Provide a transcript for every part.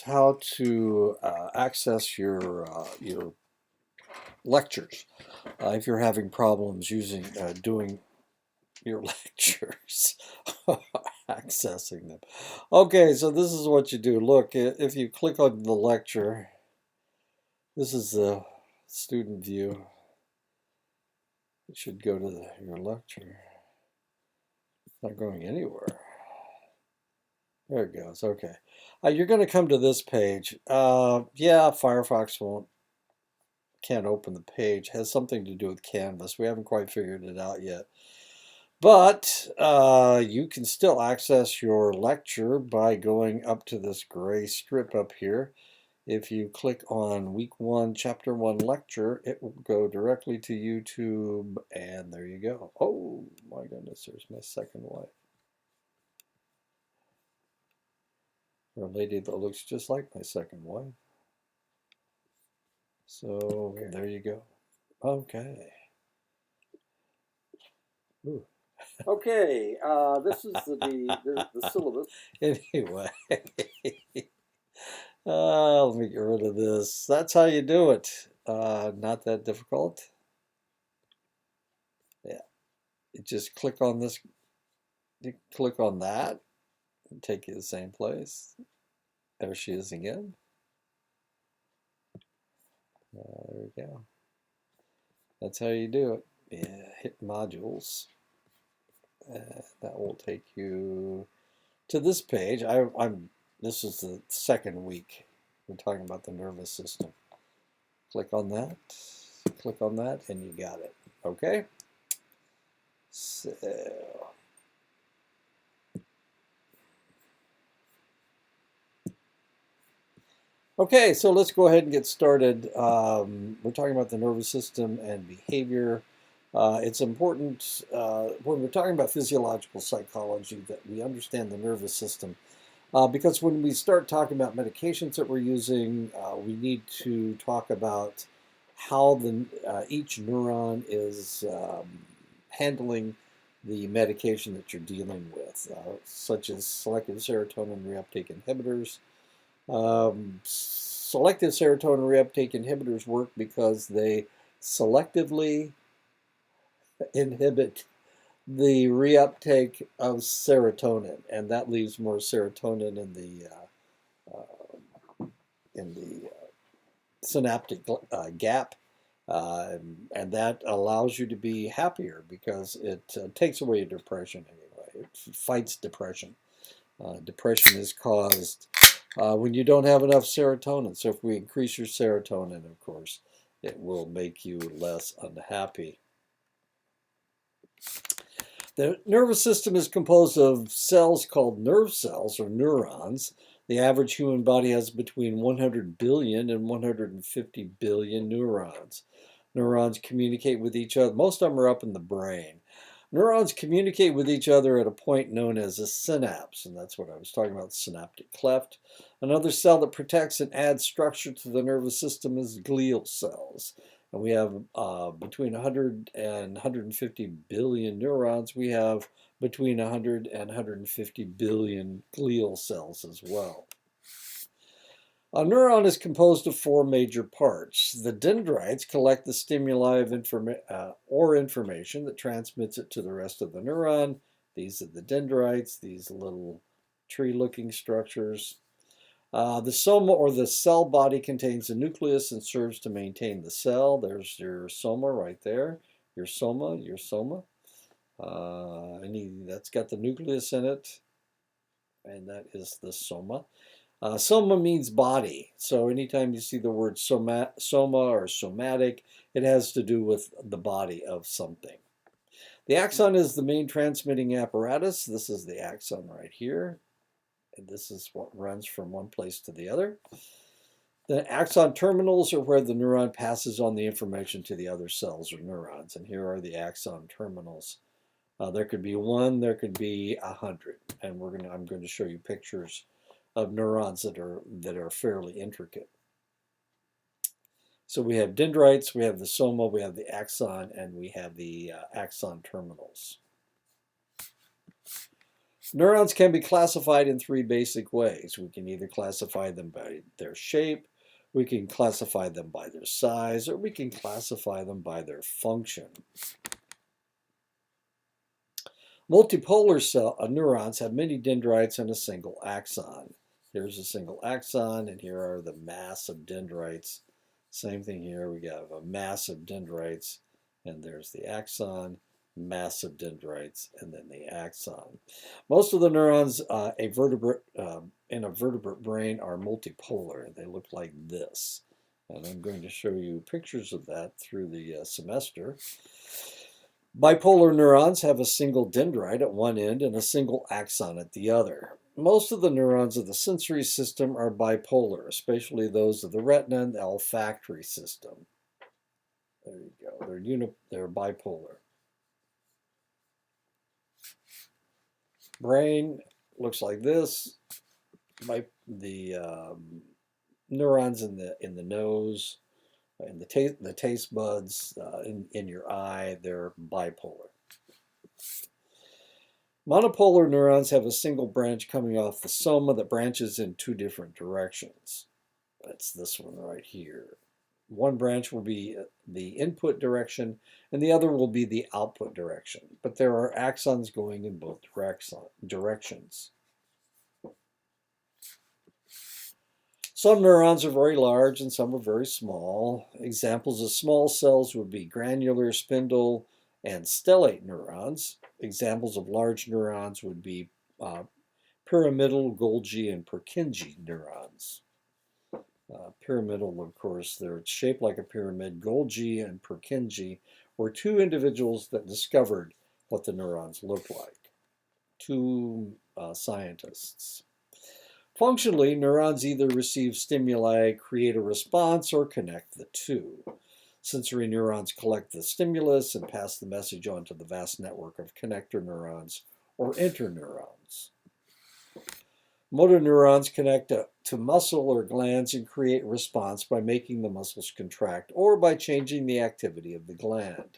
How to access your lectures if you're having problems using doing your lectures, accessing them. Okay, so this is what you do. Look, if you click on the lecture, this is the student view. It should go to your lecture. It's not going anywhere. There it goes. Okay. You're going to come to this page. Yeah, Firefox can't open the page. Has something to do with Canvas. We haven't quite figured it out yet. But you can still access your lecture by going up to this gray strip up here. If you click on Week 1, Chapter 1 lecture, it will go directly to YouTube, and there you go. Oh, my goodness, there's my second wife. Or a lady that looks just like my second wife. So there you go. Okay. Ooh. Okay, this is the syllabus. Anyway, let me get rid of this. That's how you do it. Not that difficult. Yeah, you just click on this. You click on that, and take you to the same place. There she is again. There we go. That's how you do it. Yeah, hit modules. That will take you to this page. This is the second week. We're talking about the nervous system. Click on that, and you got it. Okay? So, okay, so let's go ahead and get started. We're talking about the nervous system and behavior. It's important when we're talking about physiological psychology that we understand the nervous system. Because when we start talking about medications that we're using, we need to talk about how each neuron is handling the medication that you're dealing with, such as selective serotonin reuptake inhibitors. Selective serotonin reuptake inhibitors work because they selectively inhibit the reuptake of serotonin, and that leaves more serotonin in the synaptic gap, and that allows you to be happier because it takes away your depression anyway. It fights depression. Depression is caused when you don't have enough serotonin. So if we increase your serotonin, of course, it will make you less unhappy. The nervous system is composed of cells called nerve cells or neurons. The average human body has between 100 billion and 150 billion neurons. Neurons communicate with each other. Most of them are up in the brain. Neurons communicate with each other at a point known as a synapse, and that's what I was talking about, synaptic cleft. Another cell that protects and adds structure to the nervous system is glial cells. And we have between 100 and 150 billion neurons. We have between 100 and 150 billion glial cells as well. A neuron is composed of four major parts. The dendrites collect the stimuli of information that transmits it to the rest of the neuron. These are the dendrites, these little tree-looking structures. The soma or the cell body contains the nucleus and serves to maintain the cell. There's your soma right there. Your soma. That's got the nucleus in it, and that is the soma. Soma means body. So anytime you see the word soma or somatic, it has to do with the body of something. The axon is the main transmitting apparatus. This is the axon right here. And this is what runs from one place to the other. The axon terminals are where the neuron passes on the information to the other cells or neurons. And here are the axon terminals. There could be one, there could be 100. And I'm going to show you pictures of neurons that are fairly intricate. So we have dendrites, we have the soma, we have the axon, and we have the axon terminals. Neurons can be classified in three basic ways. We can either classify them by their shape, we can classify them by their size, or we can classify them by their function. Multipolar neurons have many dendrites and a single axon. Here's a single axon, and here are the mass of dendrites. Same thing here, we have a mass of dendrites, and there's the axon, massive dendrites, and then the axon. Most of the neurons in a vertebrate brain are multipolar. They look like this. And I'm going to show you pictures of that through the semester. Bipolar neurons have a single dendrite at one end and a single axon at the other. Most of the neurons of the sensory system are bipolar, especially those of the retina and the olfactory system. There you go. They're bipolar. Brain looks like this. The neurons in the nose, in the taste buds, in your eye, they're bipolar. Monopolar neurons have a single branch coming off the soma that branches in two different directions. That's this one right here. One branch will be the input direction, and the other will be the output direction. But there are axons going in both directions. Some neurons are very large and some are very small. Examples of small cells would be granular, spindle, and stellate neurons. Examples of large neurons would be pyramidal, Golgi, and Purkinje neurons. Pyramidal, of course, they're shaped like a pyramid. Golgi and Purkinje were two individuals that discovered what the neurons look like. Two scientists. Functionally, neurons either receive stimuli, create a response, or connect the two. Sensory neurons collect the stimulus and pass the message on to the vast network of connector neurons or interneurons. Motor neurons connect to muscle or glands and create a response by making the muscles contract or by changing the activity of the gland.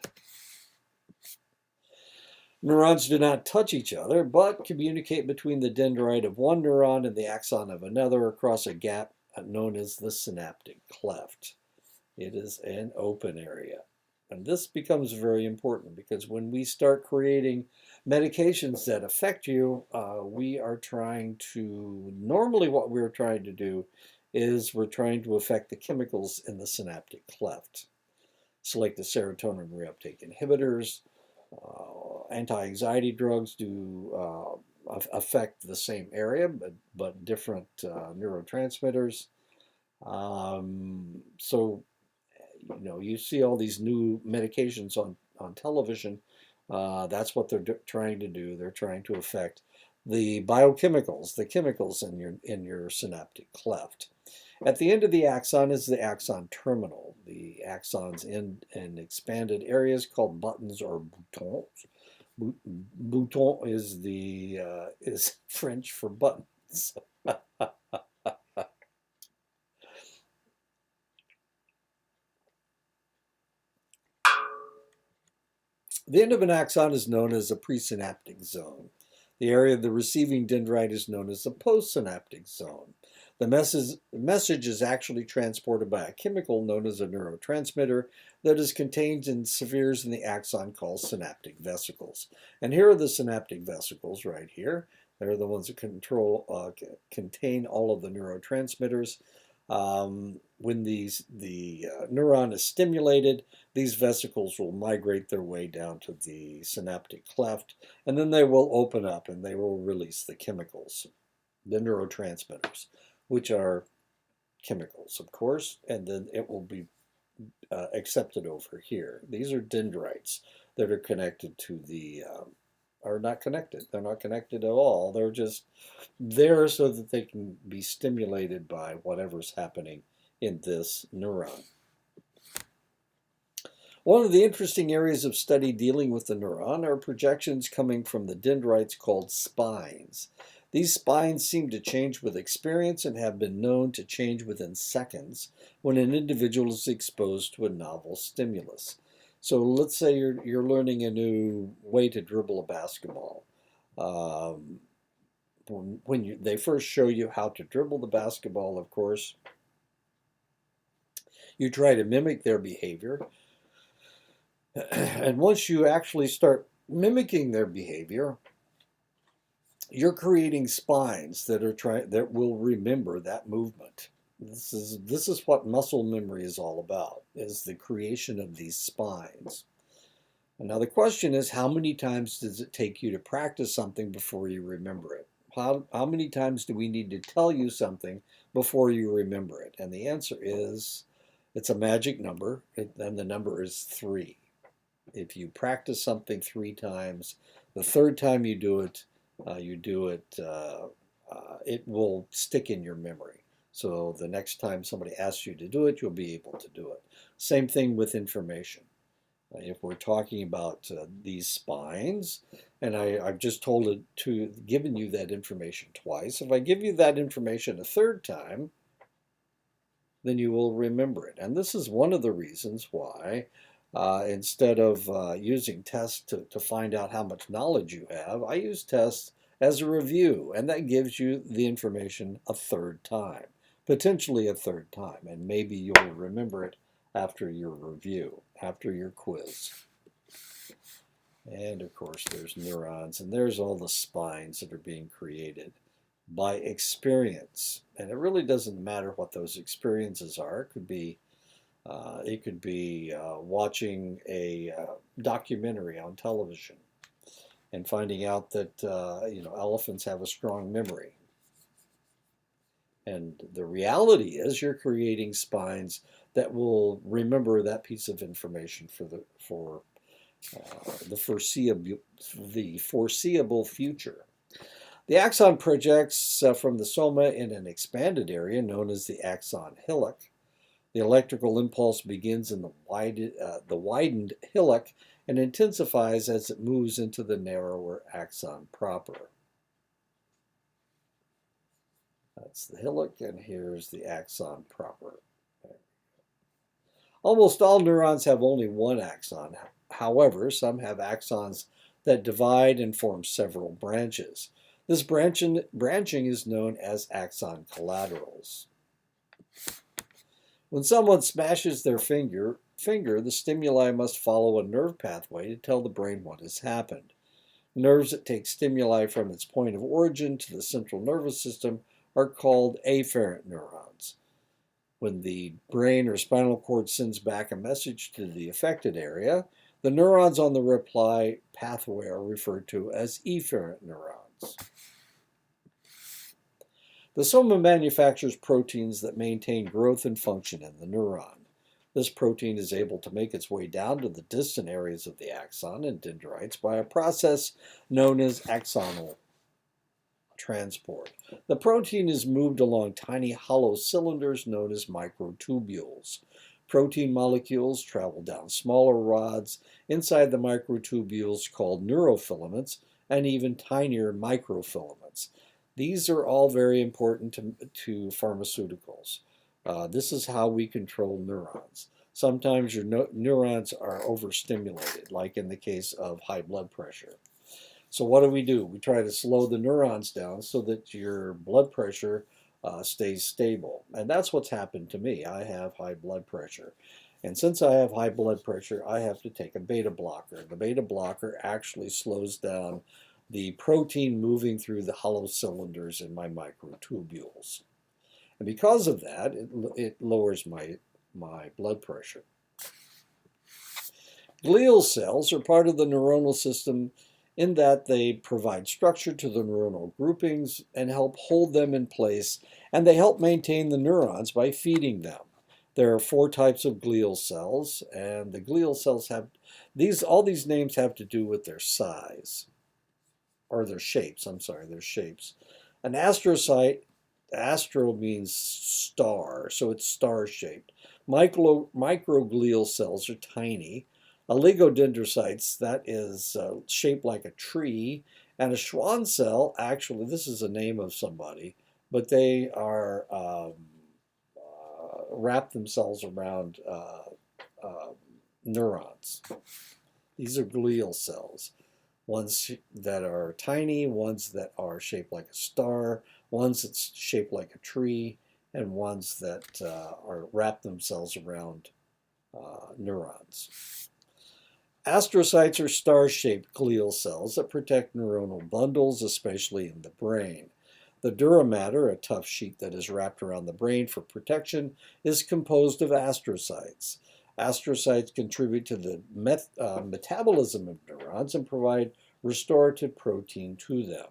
Neurons do not touch each other, but communicate between the dendrite of one neuron and the axon of another across a gap known as the synaptic cleft. It is an open area. And this becomes very important because when we start creating medications that affect you, normally what we're trying to do is we're trying to affect the chemicals in the synaptic cleft. Selective serotonin reuptake inhibitors, anti-anxiety drugs do affect the same area, but different neurotransmitters. So, you see all these new medications on television. That's what they're trying to do. They're trying to affect the biochemicals, the chemicals in your synaptic cleft. At the end of the axon is the axon terminal. The axons end in expanded areas called buttons or boutons. Bouton is French for buttons. The end of an axon is known as a presynaptic zone. The area of the receiving dendrite is known as the postsynaptic zone. The message is actually transported by a chemical known as a neurotransmitter that is contained in spheres in the axon called synaptic vesicles. And here are the synaptic vesicles right here. They're the ones that contain all of the neurotransmitters. When the neuron is stimulated, these vesicles will migrate their way down to the synaptic cleft, and then they will open up and they will release the chemicals, the neurotransmitters, which are chemicals, of course, and then it will be accepted over here. These are dendrites that are connected to are not connected. They're not connected at all. They're just there so that they can be stimulated by whatever's happening in this neuron. One of the interesting areas of study dealing with the neuron are projections coming from the dendrites called spines. These spines seem to change with experience and have been known to change within seconds when an individual is exposed to a novel stimulus. So let's say you're learning a new way to dribble a basketball. when they first show you how to dribble the basketball, of course, you try to mimic their behavior. And once you actually start mimicking their behavior, you're creating spines that will remember that movement. This is what muscle memory is all about, is the creation of these spines. And now the question is, how many times does it take you to practice something before you remember it? How many times do we need to tell you something before you remember it? And the answer is, it's a magic number, and the number is 3. If you practice something 3 times, the third time you do it, it will stick in your memory. So the next time somebody asks you to do it, you'll be able to do it. Same thing with information. If we're talking about these spines, and I've just given you that information twice. If I give you that information a third time, then you will remember it. And this is one of the reasons why, instead of using tests to find out how much knowledge you have, I use tests as a review, and that gives you the information a third time, potentially a third time, and maybe you'll remember it after your review, after your quiz. And of course, there's neurons, and there's all the spines that are being created by experience. And it really doesn't matter what those experiences are. It could be watching a documentary on television and finding out that elephants have a strong memory. And the reality is, you're creating spines that will remember that piece of information for the foreseeable future. The axon projects from the soma in an expanded area known as the axon hillock. The electrical impulse begins in the widened hillock and intensifies as it moves into the narrower axon proper. That's the hillock, and here's the axon proper. Almost all neurons have only one axon. However, some have axons that divide and form several branches. This branching is known as axon collaterals. When someone smashes their finger, the stimuli must follow a nerve pathway to tell the brain what has happened. Nerves that take stimuli from its point of origin to the central nervous system are called afferent neurons. When the brain or spinal cord sends back a message to the affected area, the neurons on the reply pathway are referred to as efferent neurons. The soma manufactures proteins that maintain growth and function in the neuron. This protein is able to make its way down to the distant areas of the axon and dendrites by a process known as axonal transport. The protein is moved along tiny hollow cylinders known as microtubules. Protein molecules travel down smaller rods inside the microtubules called neurofilaments and even tinier microfilaments. These are all very important to pharmaceuticals. This is how we control neurons. Sometimes your neurons are overstimulated, like in the case of high blood pressure. So what do? We try to slow the neurons down so that your blood pressure stays stable. And that's what's happened to me. I have high blood pressure. And since I have high blood pressure, I have to take a beta blocker. The beta blocker actually slows down the protein moving through the hollow cylinders in my microtubules. And because of that, it lowers my blood pressure. Glial cells are part of the neuronal system in that they provide structure to the neuronal groupings and help hold them in place, and they help maintain the neurons by feeding them. There are 4 types of glial cells, and the glial cells all these names have to do with their size, or their shapes, their shapes. An astrocyte, astro means star, so it's star-shaped. Microglial cells are tiny. Oligodendrocytes, that is shaped like a tree. And a Schwann cell, actually, this is a name of somebody, but they are wrap themselves around neurons. These are glial cells. ones that are tiny, ones that are shaped like a star, ones that's shaped like a tree, and ones that are wrap themselves around neurons. Astrocytes are star-shaped glial cells that protect neuronal bundles, especially in the brain. The dura mater, a tough sheet that is wrapped around the brain for protection, is composed of astrocytes. Astrocytes contribute to the metabolism of neurons and provide restorative protein to them.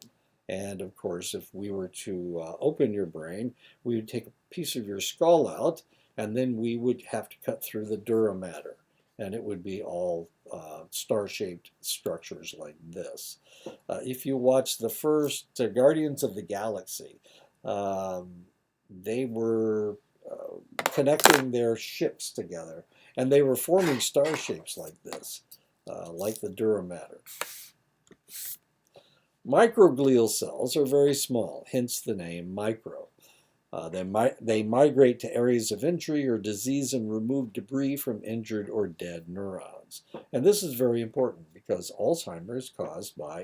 And of course, if we were to open your brain, we would take a piece of your skull out, and then we would have to cut through the dura mater, and it would be all star-shaped structures like this. If you watch the first Guardians of the Galaxy, um, they were connecting their ships together, and they were forming star shapes like this, like the dura mater. Microglial cells are very small, hence the name micro. They migrate to areas of injury or disease and remove debris from injured or dead neurons. And this is very important because Alzheimer's is caused by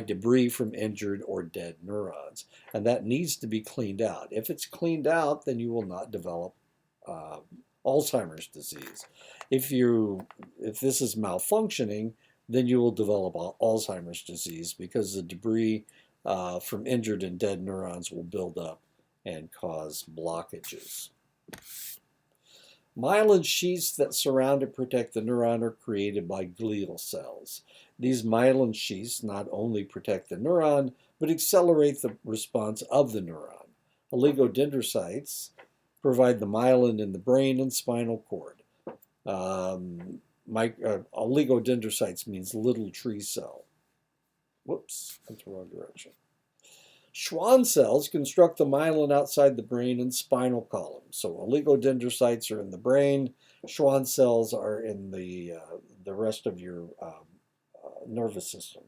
debris from injured or dead neurons. And that needs to be cleaned out. If it's cleaned out, then you will not develop uh, Alzheimer's disease. If this is malfunctioning, then you will develop Alzheimer's disease because the debris from injured and dead neurons will build up and cause blockages. Myelin sheaths that surround and protect the neuron are created by glial cells. These myelin sheaths not only protect the neuron, but accelerate the response of the neuron. Oligodendrocytes provide the myelin in the brain and spinal cord. Oligodendrocytes means little tree cell. Whoops, that's the wrong direction. Schwann cells construct the myelin outside the brain and spinal column. So oligodendrocytes are in the brain. Schwann cells are in the rest of your nervous system.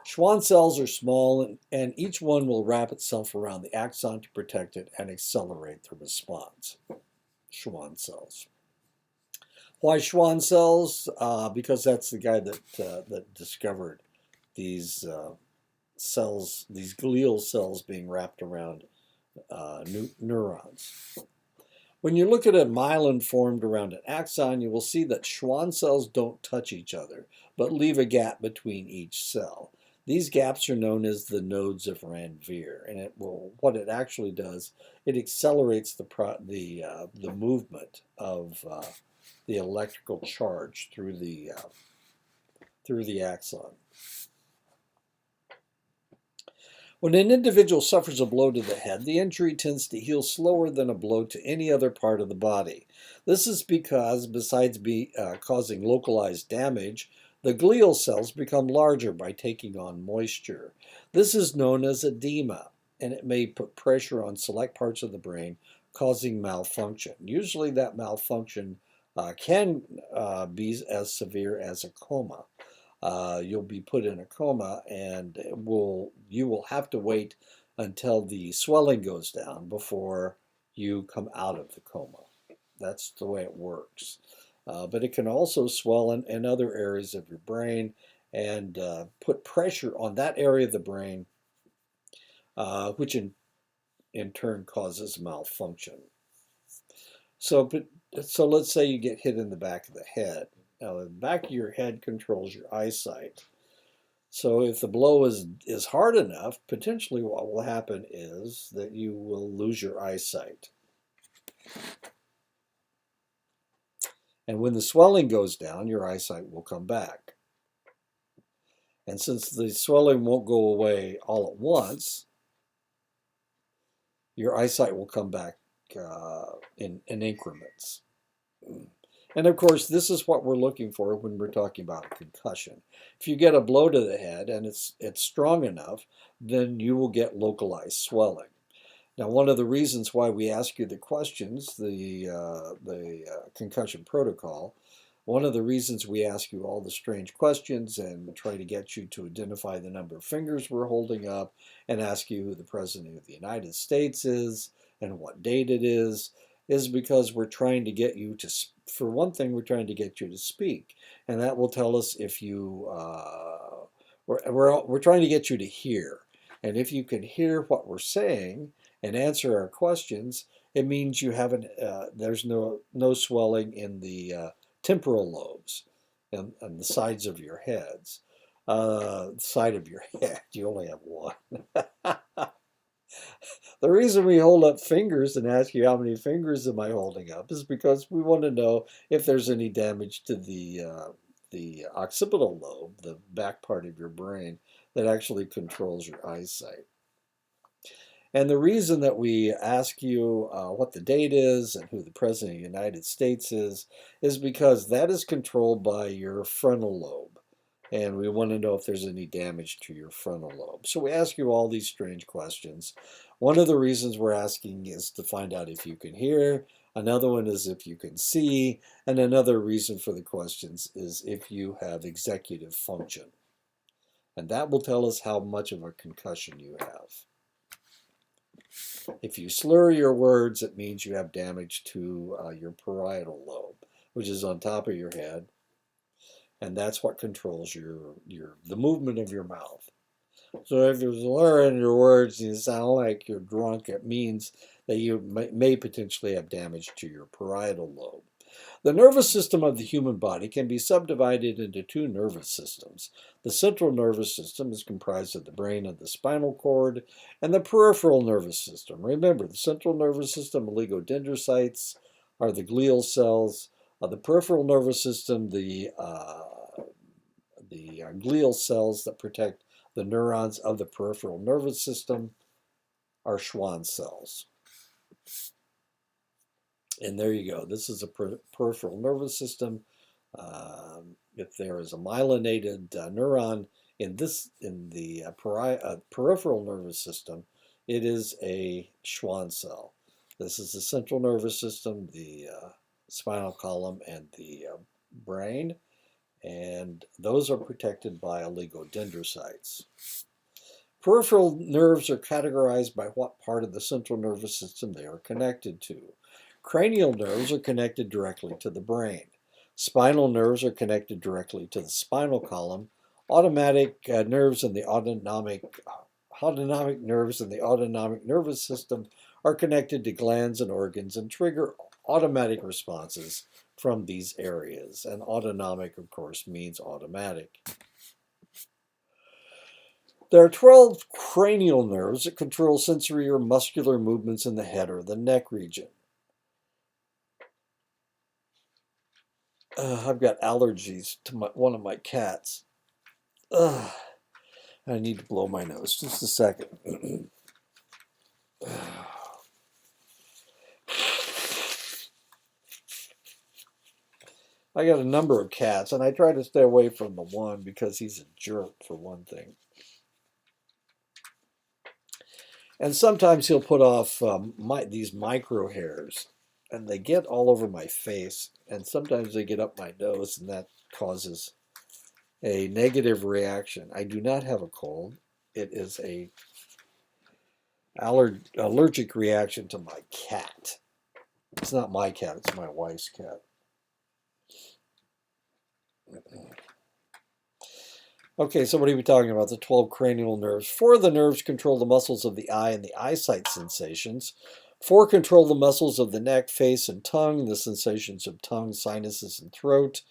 Schwann cells are small, and each one will wrap itself around the axon to protect it and accelerate the response. Schwann cells. Why Schwann cells? Because that's the guy that discovered these cells, these glial cells being wrapped around neurons. When you look at a myelin formed around an axon, you will see that Schwann cells don't touch each other, but leave a gap between each cell. These gaps are known as the nodes of Ranvier, and what it actually does, it accelerates the movement of the electrical charge through the axon. When an individual suffers a blow to the head, the injury tends to heal slower than a blow to any other part of the body. This is because, besides causing localized damage, the glial cells become larger by taking on moisture. This is known as edema, and it may put pressure on select parts of the brain, causing malfunction. Usually that malfunction can be as severe as a coma. You'll be put in a coma, and you will have to wait until the swelling goes down before you come out of the coma. That's the way it works. But it can also swell in other areas of your brain and put pressure on that area of the brain, which in turn causes malfunction. So let's say you get hit in the back of the head. Now, the back of your head controls your eyesight. So if the blow is hard enough, potentially what will happen is that you will lose your eyesight. And when the swelling goes down, your eyesight will come back. And since the swelling won't go away all at once, your eyesight will come back in increments. And of course, this is what we're looking for when we're talking about a concussion. If you get a blow to the head and it's strong enough, then you will get localized swelling. Now, one of the reasons why we ask you the questions, the concussion protocol, one of the reasons we ask you all the strange questions and try to get you to identify the number of fingers we're holding up and ask you who the President of the United States is and what date it is because we're trying to get you for one thing, we're trying to get you to speak, and that will tell us if you. We're trying to get you to hear, and if you can hear what we're saying and answer our questions, it means you haven't. There's no swelling in the temporal lobes and the sides of your heads. Side of your head. You only have one. The reason we hold up fingers and ask you how many fingers am I holding up is because we want to know if there's any damage to the occipital lobe, the back part of your brain that actually controls your eyesight. And the reason that we ask you what the date is and who the President of the United States is because that is controlled by your frontal lobe. And we want to know if there's any damage to your frontal lobe. So we ask you all these strange questions. One of the reasons we're asking is to find out if you can hear. Another one is if you can see. And another reason for the questions is if you have executive function. And that will tell us how much of a concussion you have. If you slur your words, it means you have damage to your parietal lobe, which is on top of your head, and that's what controls the movement of your mouth. So if you're slurring your words and you sound like you're drunk, it means that you may potentially have damage to your parietal lobe. The nervous system of the human body can be subdivided into two nervous systems. The central nervous system is comprised of the brain and the spinal cord, and the peripheral nervous system. Remember, the central nervous system, oligodendrocytes, are the glial cells. The peripheral nervous system, the glial cells that protect the neurons of the peripheral nervous system, are Schwann cells. And there you go. This is a peripheral nervous system. If there is a myelinated neuron in the peripheral nervous system, it is a Schwann cell. This is the central nervous system, the spinal column, and the brain, and those are protected by oligodendrocytes. Peripheral nerves are categorized by what part of the central nervous system they are connected to. Cranial nerves are connected directly to the brain. Spinal nerves are connected directly to the spinal column. Autonomic nerves in the autonomic nerves in the autonomic nervous system are connected to glands and organs and trigger automatic responses from these areas. And autonomic, of course, means automatic. There are 12 cranial nerves that control sensory or muscular movements in the head or the neck region. I've got allergies to one of my cats. I need to blow my nose. Just a second. I got a number of cats, and I try to stay away from the one because he's a jerk, for one thing. And sometimes he'll put off these micro hairs, and they get all over my face, and sometimes they get up my nose, and that causes a negative reaction. I do not have a cold. It is a allergic reaction to my cat. It's not my cat, it's my wife's cat. Okay, so what are we talking about? The 12 cranial nerves. 4 of the nerves control the muscles of the eye and the eyesight sensations. 4 control the muscles of the neck, face, and tongue, the sensations of tongue, sinuses, and throat.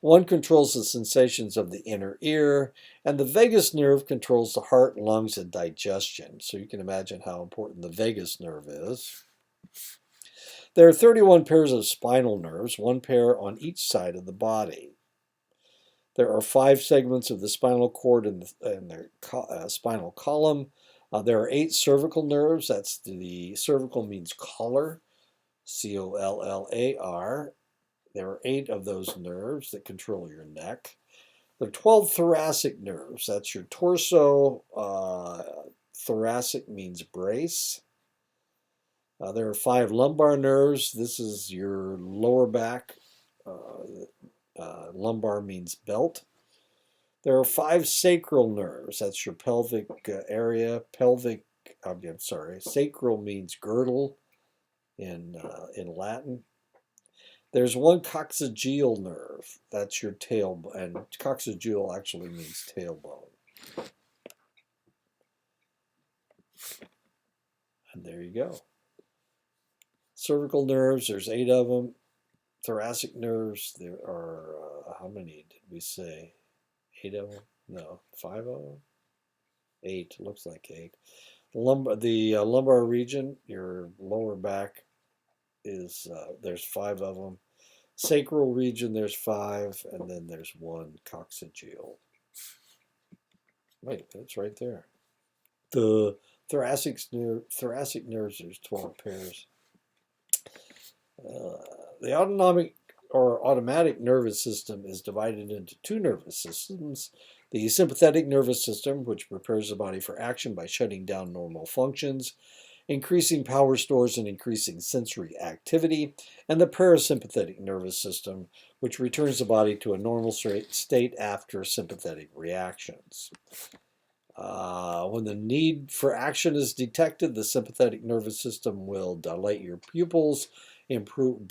1 controls the sensations of the inner ear, and the vagus nerve controls the heart, lungs, and digestion. So you can imagine how important the vagus nerve is. There are 31 pairs of spinal nerves, 1 pair on each side of the body. There are 5 segments of the spinal cord in the spinal column. There are 8 cervical nerves. That's the cervical means collar, collar. There are 8 of those nerves that control your neck. There are 12 thoracic nerves. That's your torso. Thoracic means brace. There are 5 lumbar nerves. This is your lower back. Lumbar means belt. There are 5 sacral nerves. That's your pelvic area. Sacral means girdle in Latin. There's one coccygeal nerve. That's your tail, and coccygeal actually means tailbone. And there you go. Cervical nerves, there's 8 of them. Thoracic nerves, there are, how many did we say? 8 of them? No, 5 of them? 8, looks like 8. The lumbar region, your lower back, is there's 5 of them. Sacral region, there's 5, and then there's one coccygeal. Wait, that's right there. The thoracic nerves, there's 12 pairs. The automatic nervous system is divided into 2 nervous systems. The sympathetic nervous system, which prepares the body for action by shutting down normal functions, increasing power stores and increasing sensory activity, and the parasympathetic nervous system, which returns the body to a normal state after sympathetic reactions. When the need for action is detected, the sympathetic nervous system will dilate your pupils, improving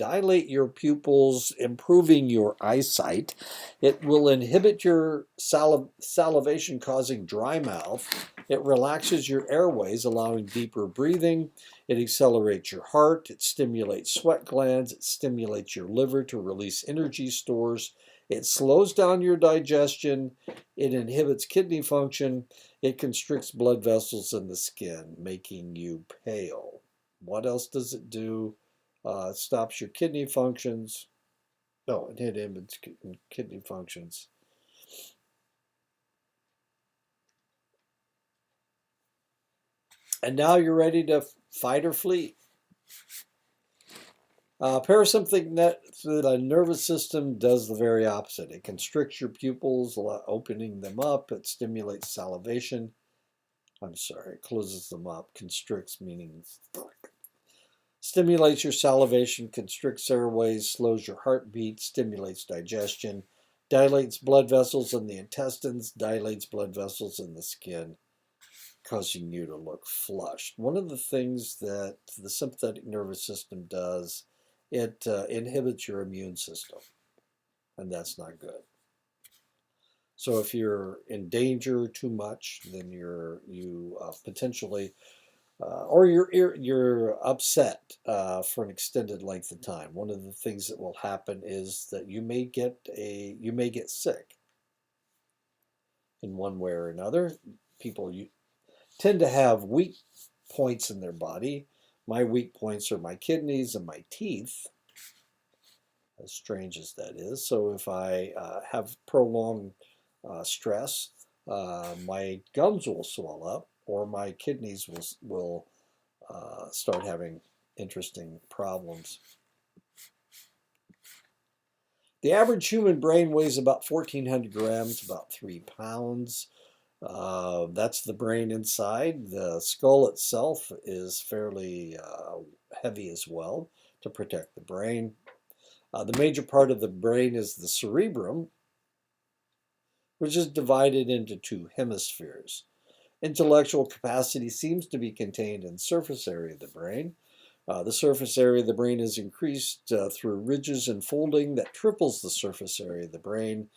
your eyesight. It will inhibit your salivation, causing dry mouth. It relaxes your airways, allowing deeper breathing. It accelerates your heart. It stimulates sweat glands. It stimulates your liver to release energy stores. It slows down your digestion. It inhibits kidney function. It constricts blood vessels in the skin, making you pale. What else does it do? It stops your kidney functions. No, it inhibits kidney functions. And now you're ready to fight or flee. Parasympathetic nervous system does the very opposite. It constricts your pupils, opening them up. It stimulates salivation. It closes them up. Constricts meaning stimulates your salivation, constricts airways, slows your heartbeat, stimulates digestion, dilates blood vessels in the intestines, dilates blood vessels in the skin, causing you to look flushed. One of the things that the sympathetic nervous system does, it inhibits your immune system, and that's not good. So if you're in danger too much, then you potentially or you're upset for an extended length of time. One of the things that will happen is that you may get sick in one way or another. People tend to have weak points in their body. My weak points are my kidneys and my teeth, as strange as that is. So if I have prolonged stress, my gums will swell up, or my kidneys will start having interesting problems. The average human brain weighs about 1,400 grams, about 3 pounds. That's the brain inside. The skull itself is fairly heavy as well to protect the brain. The major part of the brain is the cerebrum, which is divided into 2 hemispheres. Intellectual capacity seems to be contained in the surface area of the brain. The surface area of the brain is increased through ridges and folding that triples the surface area of the brain.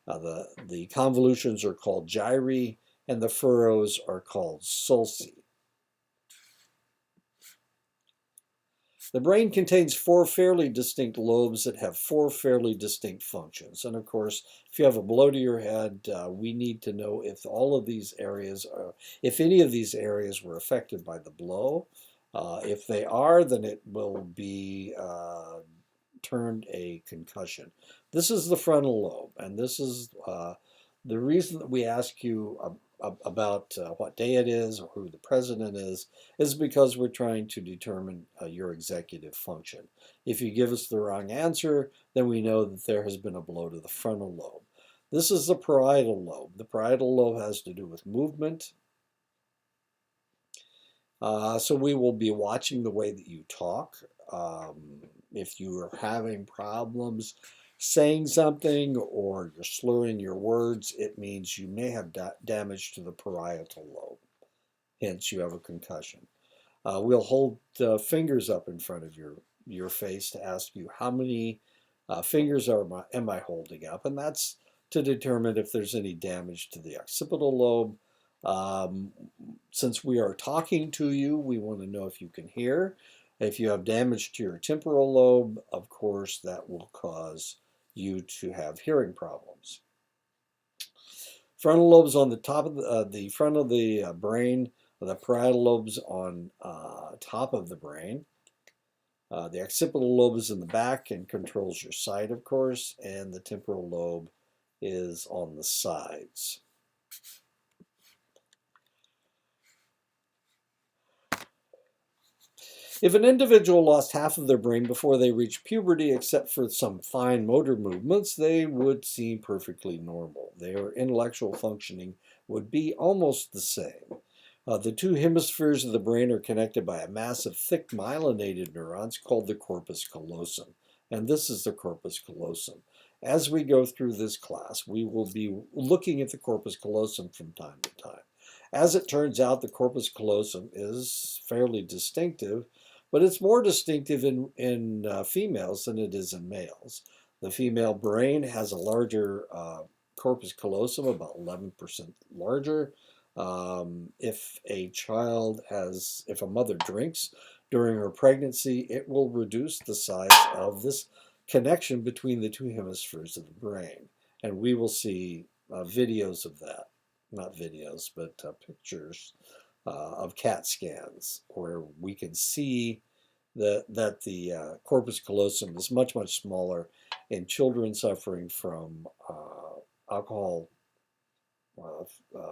The convolutions are called gyri, and the furrows are called sulci. The brain contains 4 fairly distinct lobes that have 4 fairly distinct functions. And of course, if you have a blow to your head, we need to know if if any of these areas were affected by the blow. If they are, then it will be termed a concussion. This is the frontal lobe, and this is the reason that we ask you about what day it is or who the president is because we're trying to determine your executive function. If you give us the wrong answer, then we know that there has been a blow to the frontal lobe. This is the parietal lobe. The parietal lobe has to do with movement. So we will be watching the way that you talk. If you are having problems saying something or you're slurring your words, it means you may have damage to the parietal lobe. Hence, you have a concussion. We'll hold fingers up in front of your face to ask you how many fingers am I holding up, and that's to determine if there's any damage to the occipital lobe. Um, since we are talking to you, we want to know if you can hear. If you have damage to your temporal lobe, of course, that will cause you to have hearing problems. Frontal lobes on the top of the front of the brain, the parietal lobes on top of the brain. The occipital lobe is in the back and controls your sight, of course, and the temporal lobe is on the sides. If an individual lost half of their brain before they reached puberty, except for some fine motor movements, they would seem perfectly normal. Their intellectual functioning would be almost the same. The two hemispheres of the brain are connected by a mass of thick myelinated neurons called the corpus callosum. And this is the corpus callosum. As we go through this class, we will be looking at the corpus callosum from time to time. As it turns out, the corpus callosum is fairly distinctive, but it's more distinctive in females than it is in males. The female brain has a larger corpus callosum, about 11% larger. If a mother drinks during her pregnancy, it will reduce the size of this connection between the two hemispheres of the brain. And we will see videos of that. Not videos, but pictures of CAT scans where we can see that the corpus callosum is much, much smaller in children suffering from alcohol,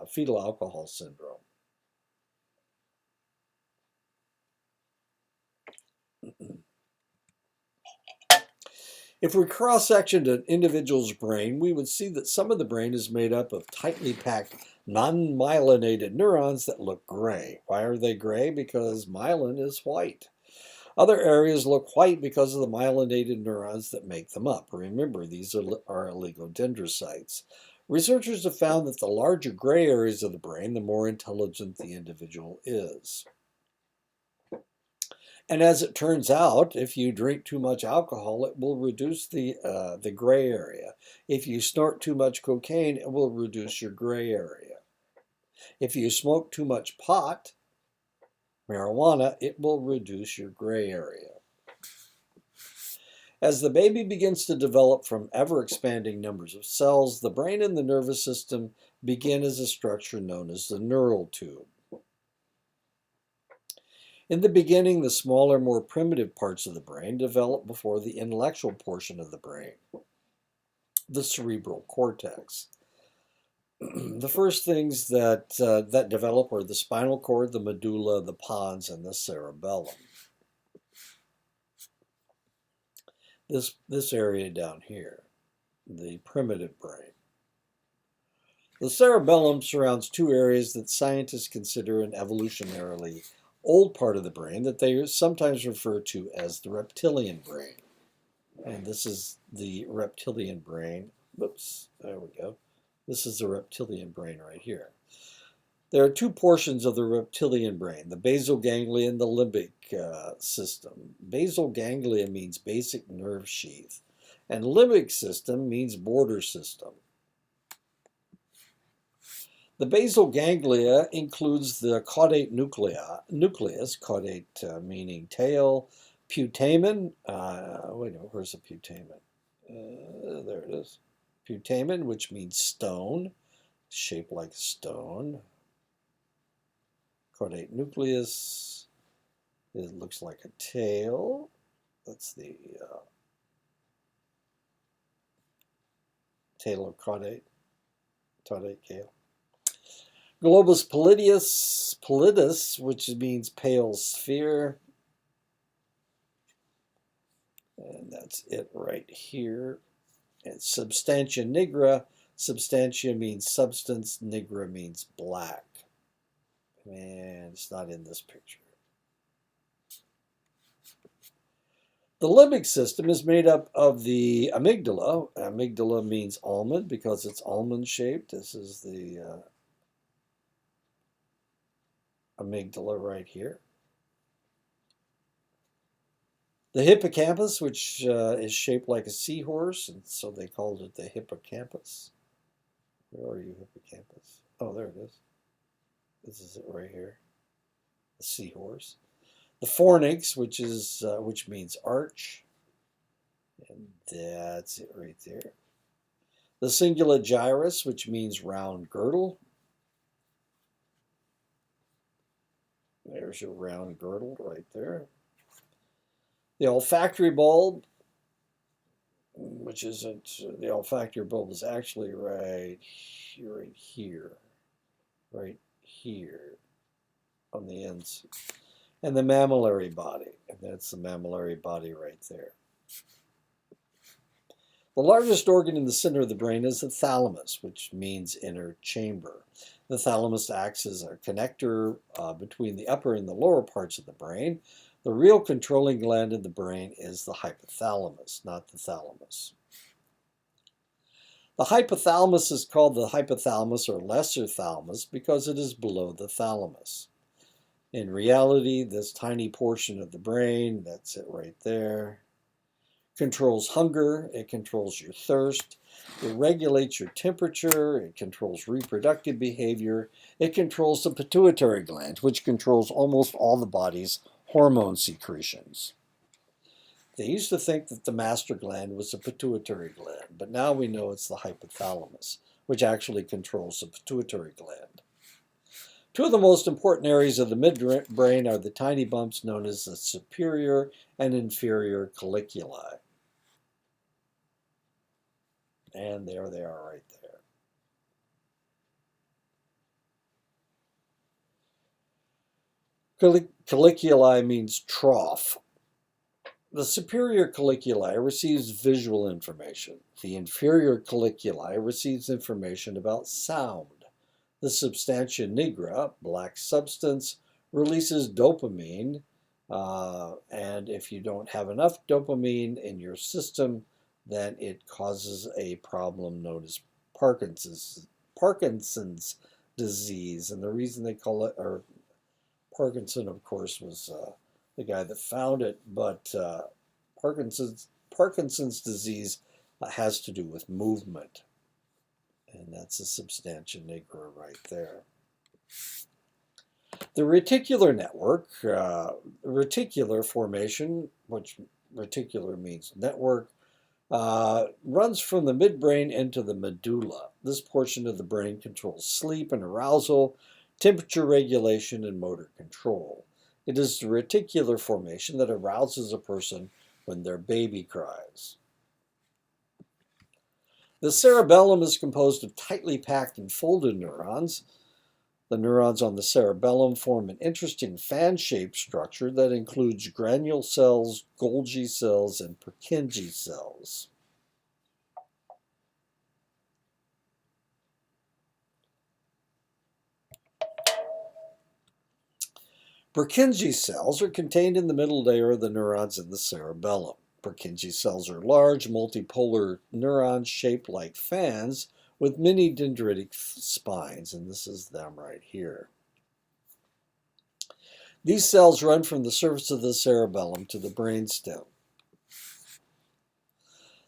fetal alcohol syndrome. If we cross-sectioned an individual's brain, we would see that some of the brain is made up of tightly packed, non-myelinated neurons that look gray. Why are they gray? Because myelin is white. Other areas look white because of the myelinated neurons that make them up. Remember, these are oligodendrocytes. Researchers have found that the larger gray areas of the brain, the more intelligent the individual is. And as it turns out, if you drink too much alcohol, it will reduce the gray area. If you snort too much cocaine, it will reduce your gray area. If you smoke too much pot, marijuana, it will reduce your gray area. As the baby begins to develop from ever-expanding numbers of cells, the brain and the nervous system begin as a structure known as the neural tube. In the beginning, the smaller, more primitive parts of the brain develop before the intellectual portion of the brain, the cerebral cortex. The first things that develop are the spinal cord, the medulla, the pons, and the cerebellum. This area down here, the primitive brain. The cerebellum surrounds two areas that scientists consider an evolutionarily old part of the brain that they sometimes refer to as the reptilian brain. And this is the reptilian brain. Whoops, there we go. This is the reptilian brain right here. There are two portions of the reptilian brain, the basal ganglia and the limbic system. Basal ganglia means basic nerve sheath, and limbic system means border system. The basal ganglia includes the caudate nucleus, caudate meaning tail, putamen, where's the putamen? There it is. Putamen, which means stone, shaped like a stone. Caudate nucleus, it looks like a tail. That's the tail of caudate tail. Globus pallidus, which means pale sphere. And that's it right here. And substantia nigra. Substantia means substance, nigra means black. And it's not in this picture. The limbic system is made up of the amygdala. Amygdala means almond because it's almond shaped. This is the amygdala right here. The hippocampus, which is shaped like a seahorse, and so they called it the hippocampus. Where are you, hippocampus? Oh, there it is. This is it right here. The seahorse. The fornix, which means arch, and that's it right there. The cingulate gyrus, which means round girdle. There's your round girdle right there. The olfactory bulb, which isn't the olfactory bulb, is actually right here, right here on the ends. And the mammillary body, and that's the mammillary body right there. The largest organ in the center of the brain is the thalamus, which means inner chamber. The thalamus acts as a connector between the upper and the lower parts of the brain. The real controlling gland in the brain is the hypothalamus, not the thalamus. The hypothalamus is called the hypothalamus or lesser thalamus because it is below the thalamus. In reality, this tiny portion of the brain, that's it right there, controls hunger, it controls your thirst, it regulates your temperature, it controls reproductive behavior, it controls the pituitary gland, which controls almost all the body's hormone secretions. They used to think that the master gland was the pituitary gland, but now we know it's the hypothalamus, which actually controls the pituitary gland. Two of the most important areas of the midbrain are the tiny bumps known as the superior and inferior colliculi. And there they are right there. Colliculi means trough. The superior colliculi receives visual information. The inferior colliculi receives information about sound. The substantia nigra, black substance, releases dopamine, and if you don't have enough dopamine in your system, then it causes a problem known as Parkinson's disease. And the reason they call it, or Parkinson, of course, was the guy that found it, but Parkinson's disease has to do with movement. And that's a substantia nigra right there. The reticular network, reticular formation, which reticular means network, runs from the midbrain into the medulla. This portion of the brain controls sleep and arousal, temperature regulation, and motor control. It is the reticular formation that arouses a person when their baby cries. The cerebellum is composed of tightly packed and folded neurons. The neurons on the cerebellum form an interesting fan-shaped structure that includes granule cells, Golgi cells, and Purkinje cells. Purkinje cells are contained in the middle layer of the neurons in the cerebellum. Purkinje cells are large, multipolar neurons shaped like fans with many dendritic spines, and this is them right here. These cells run from the surface of the cerebellum to the brainstem.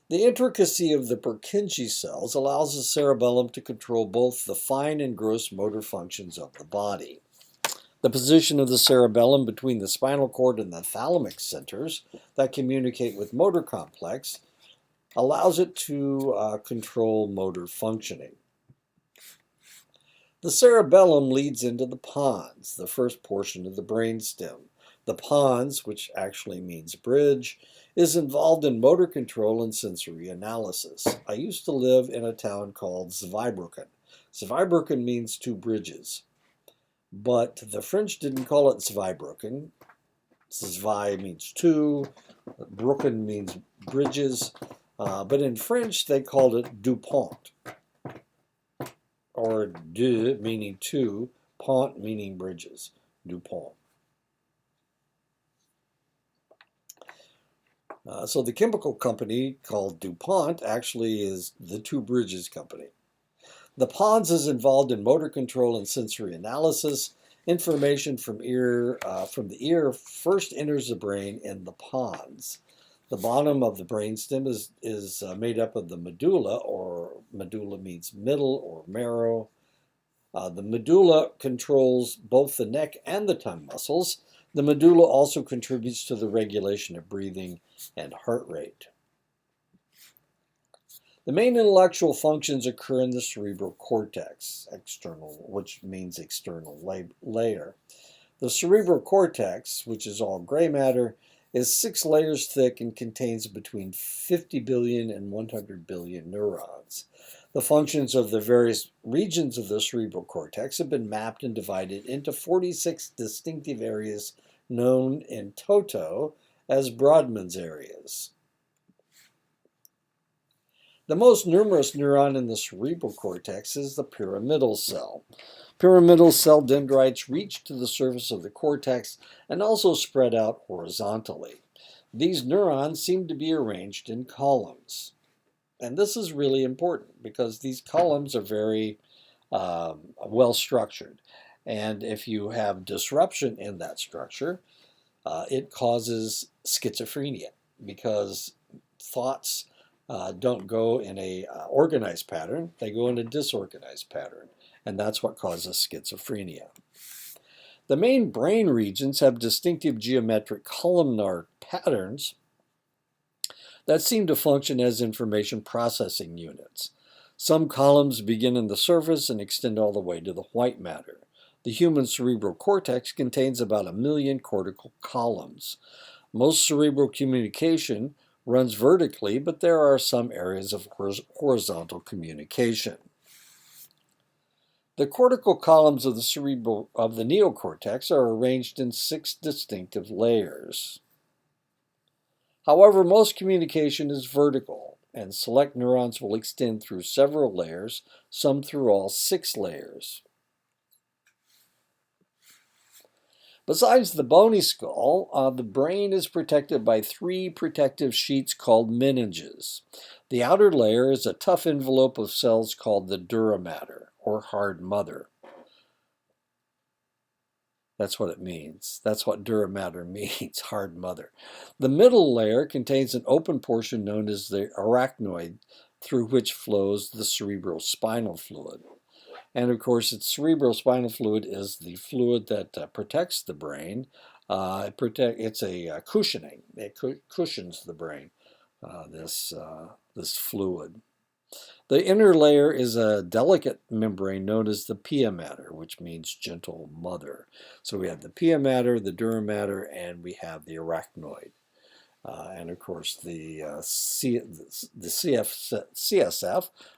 The intricacy of the Purkinje cells allows the cerebellum to control both the fine and gross motor functions of the body. The position of the cerebellum between the spinal cord and the thalamic centers that communicate with motor complex allows it to control motor functioning. The cerebellum leads into the pons, the first portion of the brainstem. The pons, which actually means bridge, is involved in motor control and sensory analysis. I used to live in a town called Zweibrücken. Zweibrücken means two bridges, but the French didn't call it Zweibrücken. Zwei means two, Brücken means bridges, but in French they called it du pont, or deux meaning two, pont meaning bridges, du pont. So the chemical company called DuPont actually is the Two Bridges Company. The pons is involved in motor control and sensory analysis. Information from the ear first enters the brain in the pons. The bottom of the brainstem is made up of the medulla, or medulla means middle or marrow. The medulla controls both the neck and the tongue muscles. The medulla also contributes to the regulation of breathing and heart rate. The main intellectual functions occur in the cerebral cortex, which means external layer. The cerebral cortex, which is all gray matter, is 6 layers thick and contains between 50 billion and 100 billion neurons. The functions of the various regions of the cerebral cortex have been mapped and divided into 46 distinctive areas known in toto as Brodmann's areas. The most numerous neuron in the cerebral cortex is the pyramidal cell. Pyramidal cell dendrites reach to the surface of the cortex and also spread out horizontally. These neurons seem to be arranged in columns. And this is really important because these columns are very well structured. And if you have disruption in that structure, it causes schizophrenia because thoughts don't go in a organized pattern, they go in a disorganized pattern, and that's what causes schizophrenia. The main brain regions have distinctive geometric columnar patterns that seem to function as information processing units. Some columns begin in the surface and extend all the way to the white matter. The human cerebral cortex contains about 1 million cortical columns. Most cerebral communication runs vertically, but there are some areas of horizontal communication. The cortical columns of the neocortex are arranged in 6 distinctive layers. However, most communication is vertical, and select neurons will extend through several layers, some through all 6 layers. Besides the bony skull, the brain is protected by 3 protective sheets called meninges. The outer layer is a tough envelope of cells called the dura mater, or hard mother. That's what it means. That's what dura mater means, hard mother. The middle layer contains an open portion known as the arachnoid, through which flows the cerebrospinal fluid. And of course, its cerebrospinal fluid is the fluid that protects the brain. It's a cushioning. It cushions the brain, this fluid. The inner layer is a delicate membrane known as the pia mater, which means gentle mother. So we have the pia mater, the dura mater, and we have the arachnoid. And of course, the CSF,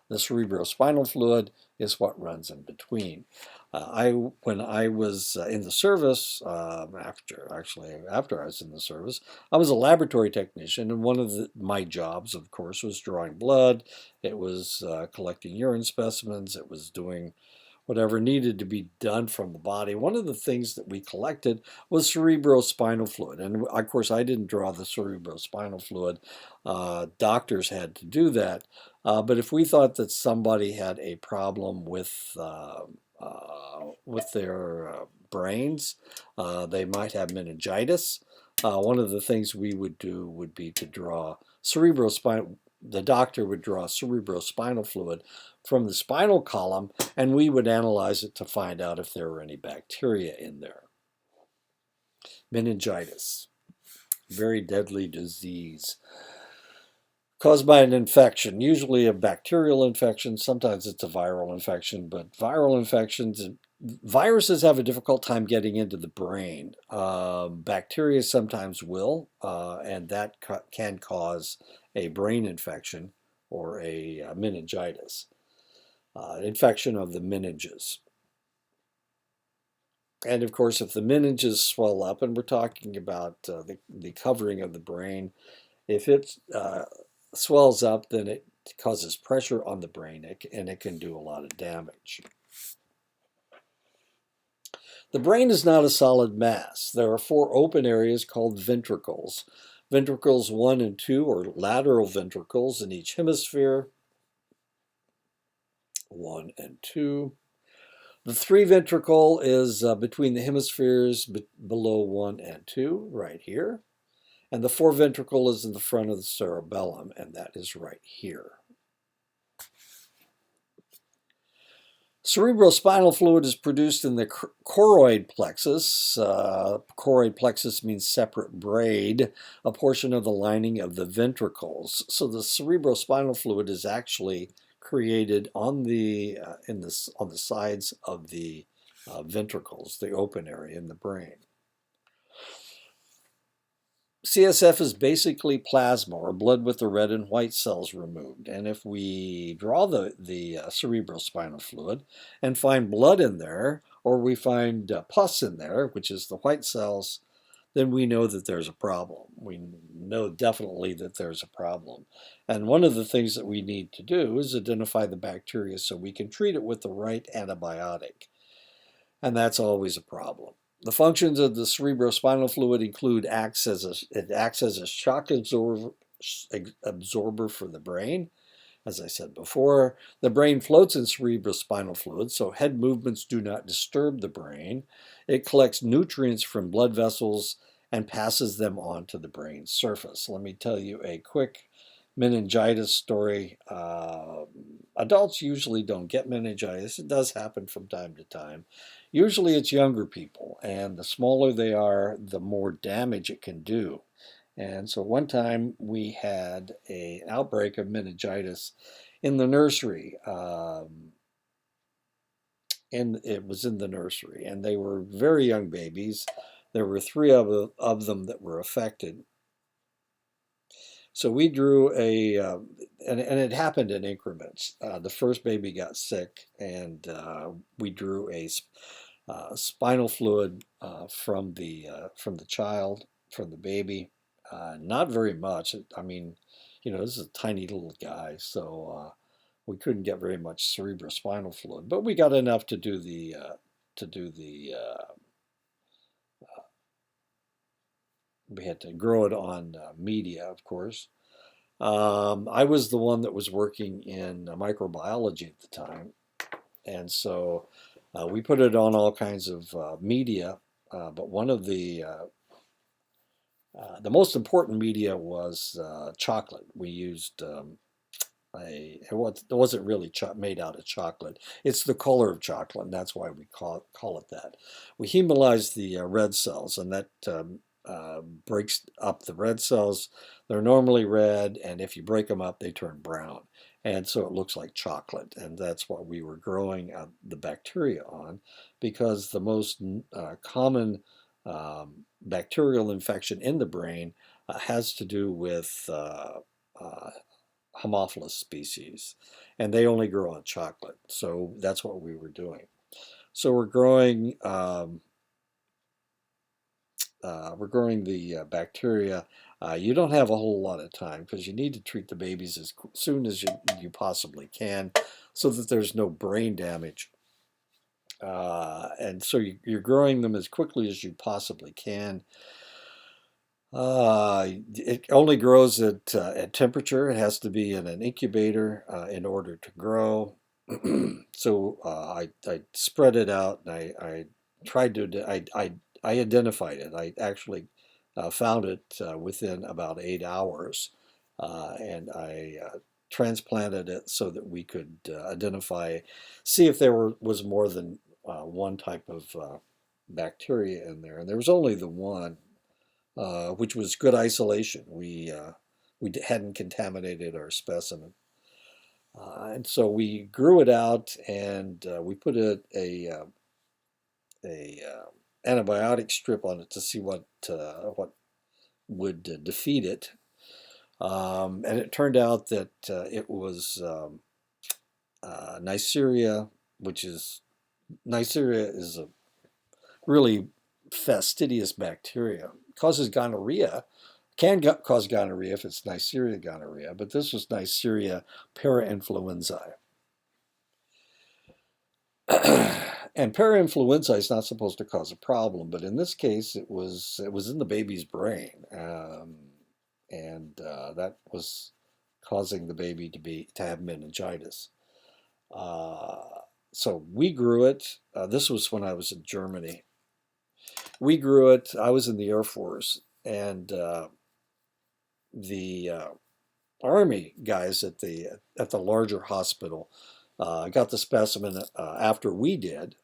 the cerebrospinal fluid, is what runs in between. When I was in the service, after I was in the service, I was a laboratory technician, and one of my jobs, of course, was drawing blood. It was collecting urine specimens. It was doing whatever needed to be done from the body. One of the things that we collected was cerebrospinal fluid. And of course, I didn't draw the cerebrospinal fluid. Doctors had to do that. But if we thought that somebody had a problem with their brains, they might have meningitis. One of the things we would do would be to draw cerebrospinal. The doctor would draw cerebrospinal fluid from the spinal column, and we would analyze it to find out if there were any bacteria in there. Meningitis, very deadly disease caused by an infection, usually a bacterial infection. Sometimes it's a viral infection, but viruses have a difficult time getting into the brain. Bacteria sometimes will, and that can cause a brain infection or a meningitis, infection of the meninges. And of course, if the meninges swell up, and we're talking about the covering of the brain, if it swells up, then it causes pressure on the brain, and it can do a lot of damage. The brain is not a solid mass. There are 4 open areas called ventricles. Ventricles 1 and 2 are lateral ventricles in each hemisphere. 1 and 2. The three ventricle is between the hemispheres below 1 and 2, right here. And the four ventricle is in the front of the cerebellum, and that is right here. Cerebrospinal fluid is produced in the choroid plexus. Choroid plexus means separate braid, a portion of the lining of the ventricles. So the cerebrospinal fluid is actually created on the on the sides of the ventricles, the open area in the brain. CSF is basically plasma, or blood with the red and white cells removed. And if we draw the cerebrospinal fluid and find blood in there, or we find pus in there, which is the white cells, then we know that there's a problem. We know definitely that there's a problem. And one of the things that we need to do is identify the bacteria so we can treat it with the right antibiotic. And that's always a problem. The functions of the cerebrospinal fluid include it acts as a shock absorber for the brain. As I said before, the brain floats in cerebrospinal fluid, so head movements do not disturb the brain. It collects nutrients from blood vessels and passes them on to the brain's surface. Let me tell you a quick meningitis story. Adults usually don't get meningitis. It does happen from time to time. Usually it's younger people, and the smaller they are, the more damage it can do. And so one time we had an outbreak of meningitis in the nursery. And it was in the nursery, and they were very young babies. There were three of them that were affected. So we drew and it happened in increments. The first baby got sick, and we drew a spinal fluid from the child, from the baby. Not very much. I mean, this is a tiny little guy, so we couldn't get very much cerebrospinal fluid, but we got enough to do the we had to grow it on media, of course. I was the one that was working in microbiology at the time, and so we put it on all kinds of media. But one of the most important media was chocolate. We used it wasn't really made out of chocolate. It's the color of chocolate, and that's why we call it that. We hemolyze the red cells, and that breaks up the red cells. They're normally red, and if you break them up, they turn brown. And so it looks like chocolate, and that's what we were growing the bacteria on, because the most common bacterial infection in the brain has to do with Haemophilus species, and they only grow on chocolate. So that's what we were doing. So we're growing the bacteria. You don't have a whole lot of time because you need to treat the babies as soon as you possibly can, so that there's no brain damage. And so you're growing them as quickly as you possibly can. It only grows at temperature. It has to be in an incubator in order to grow. So I spread it out, and I tried to I identified it. I actually found it within about 8 hours, and I transplanted it so that we could see if there was more than one type of bacteria in there, and there was only the one, which was good isolation. We hadn't contaminated our specimen, and so we grew it out, and we put a antibiotic strip on it to see what would defeat it. And it turned out that it was Neisseria, Neisseria is a really fastidious bacteria. It causes gonorrhea. Can cause gonorrhea if it's Neisseria gonorrhea, but this was Neisseria parainfluenzae. And parainfluenza is not supposed to cause a problem, but in this case, it was in the baby's brain, and that was causing the baby to have meningitis. So we grew it. This was when I was in Germany. We grew it. I was in the Air Force, and the Army guys at the larger hospital got the specimen after we did,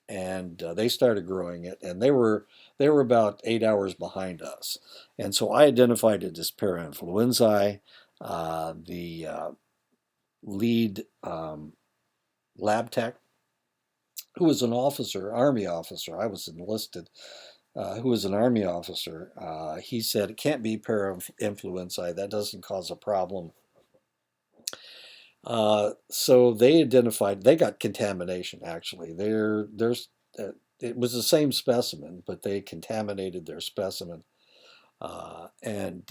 and they started growing it, and they were about 8 hours behind us, and so I identified it as parainfluenzae. The lead lab tech, who was an officer, Army officer, I was enlisted, who was an Army officer, he said it can't be parainfluenzae. That doesn't cause a problem. So they identified, they got contamination actually. It was the same specimen, but they contaminated their specimen. And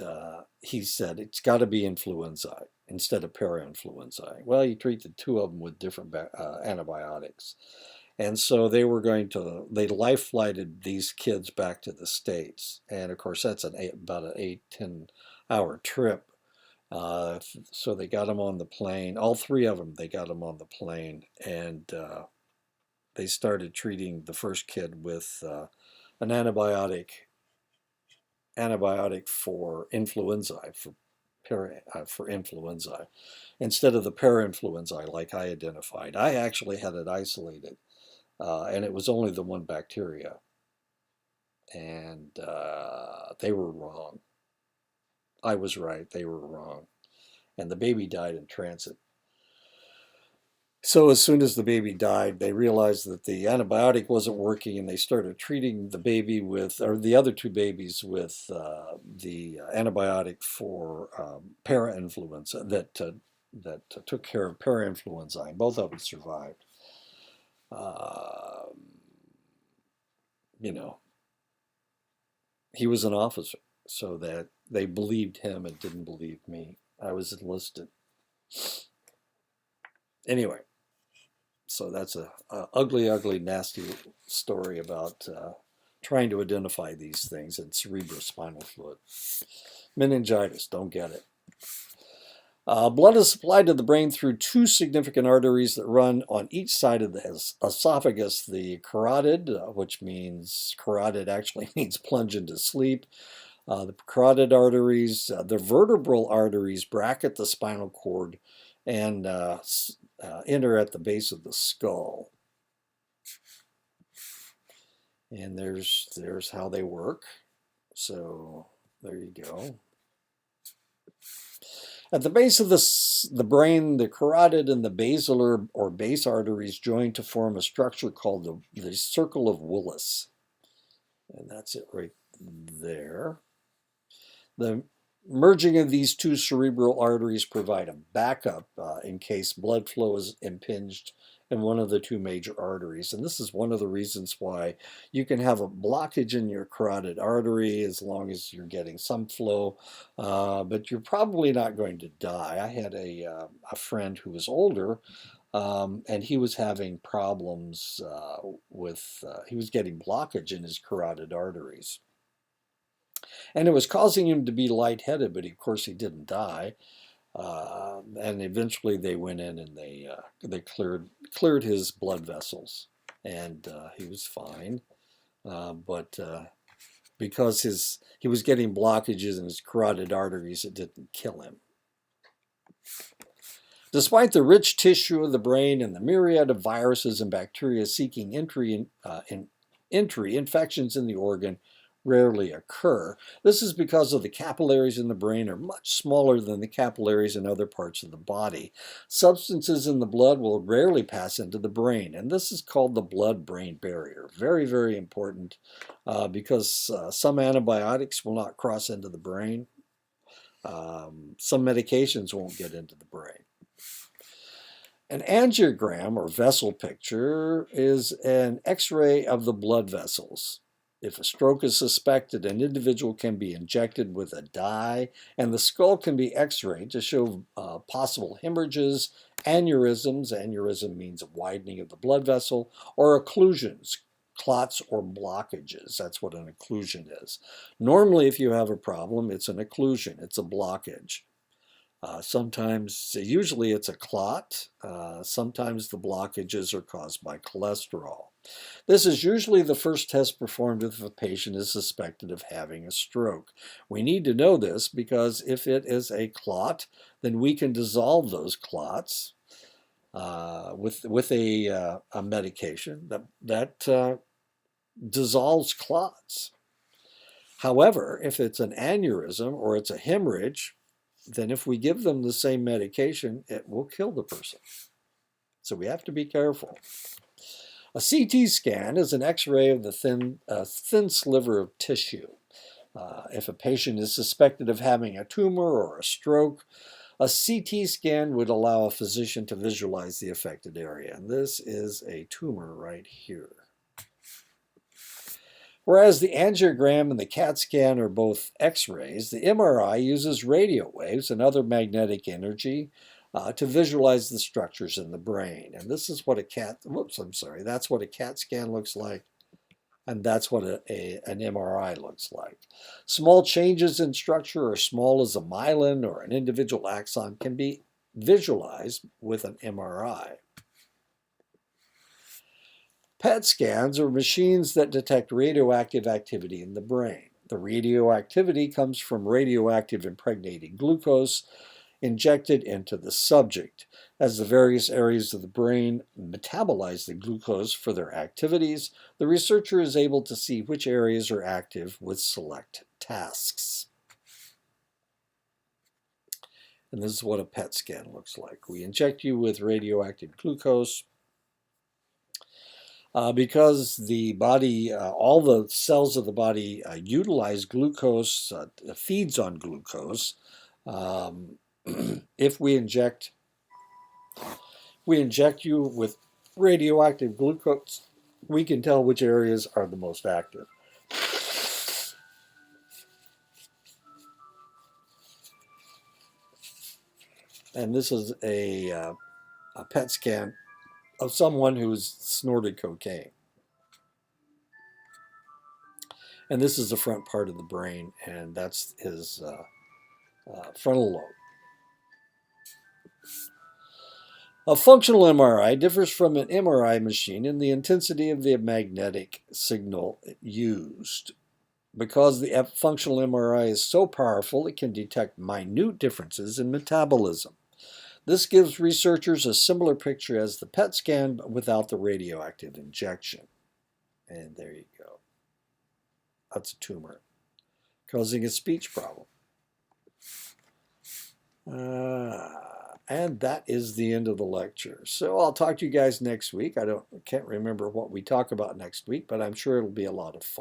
he said it's got to be influenza instead of parainfluenza. Well, you treat the two of them with different antibiotics. And so they life flighted these kids back to the States. And of course, that's about an 8-10 hour trip. So they got them on the plane, all three of them, they got them on the plane, and they started treating the first kid with an antibiotic for influenza, for influenza, instead of the parainfluenza like I identified. I actually had it isolated, and it was only the one bacteria, and they were wrong. I was right, they were wrong, and the baby died in transit. So as soon as the baby died, they realized that the antibiotic wasn't working, and they started treating the baby with, or the other two babies with the antibiotic for parainfluenza that took care of parainfluenza. And both of them survived. Uh, you know, he was an officer, so that they believed him and didn't believe me. I was enlisted. Anyway, so that's a ugly, ugly, nasty story about trying to identify these things in cerebrospinal fluid. Meningitis, don't get it. Blood is supplied to the brain through two significant arteries that run on each side of the esophagus. The carotid, which means carotid actually means plunge into sleep. The carotid arteries, the vertebral arteries bracket the spinal cord and enter at the base of the skull. And there's how they work. So there you go. At the base of the brain, the carotid and the basilar or base arteries join to form a structure called the circle of Willis. And that's it right there. The merging of these two cerebral arteries provide a backup in case blood flow is impinged in one of the two major arteries. And this is one of the reasons why you can have a blockage in your carotid artery as long as you're getting some flow, but you're probably not going to die. I had a friend who was older, and he was having problems he was getting blockage in his carotid arteries. And it was causing him to be lightheaded, but of course he didn't die. And eventually they went in and they cleared his blood vessels, and he was fine. But because he was getting blockages in his carotid arteries, it didn't kill him. Despite the rich tissue of the brain and the myriad of viruses and bacteria seeking entry, infections in the organ rarely occur. This is because of the capillaries in the brain are much smaller than the capillaries in other parts of the body. Substances in the blood will rarely pass into the brain, and this is called the blood-brain barrier. Very, very important because some antibiotics will not cross into the brain. Some medications won't get into the brain. An angiogram or vessel picture is an x-ray of the blood vessels. If a stroke is suspected, an individual can be injected with a dye, and the skull can be x-rayed to show possible hemorrhages, aneurysms. Aneurysm means a widening of the blood vessel, or occlusions, clots or blockages. That's what an occlusion is. Normally, if you have a problem, it's an occlusion, it's a blockage. Usually it's a clot. Sometimes the blockages are caused by cholesterol. This is usually the first test performed if a patient is suspected of having a stroke. We need to know this because if it is a clot, then we can dissolve those clots with a medication that dissolves clots. However, if it's an aneurysm or it's a hemorrhage, then if we give them the same medication, it will kill the person. So we have to be careful. A CT scan is an X-ray of the thin sliver of tissue. If a patient is suspected of having a tumor or a stroke, a CT scan would allow a physician to visualize the affected area. And this is a tumor right here. Whereas the angiogram and the CAT scan are both X-rays, the MRI uses radio waves and other magnetic energy to visualize the structures in the brain. And this is what that's what a CAT scan looks like, and that's what an MRI looks like. Small changes in structure, as small as a myelin or an individual axon, can be visualized with an MRI. PET scans are machines that detect radioactive activity in the brain. The radioactivity comes from radioactive impregnated glucose injected into the subject. As the various areas of the brain metabolize the glucose for their activities, the researcher is able to see which areas are active with select tasks. And this is what a PET scan looks like. We inject you with radioactive glucose. Because the body, all the cells of the body utilize glucose, feeds on glucose. If we inject you with radioactive glucose, we can tell which areas are the most active. And this is a PET scan of someone who's snorted cocaine. And this is the front part of the brain, and that's his frontal lobe. A functional MRI differs from an MRI machine in the intensity of the magnetic signal used. Because the functional MRI is so powerful, it can detect minute differences in metabolism. This gives researchers a similar picture as the PET scan, but without the radioactive injection. And there you go. That's a tumor, causing a speech problem. And that is the end of the lecture. So I'll talk to you guys next week. I can't remember what we talk about next week, but I'm sure it'll be a lot of fun.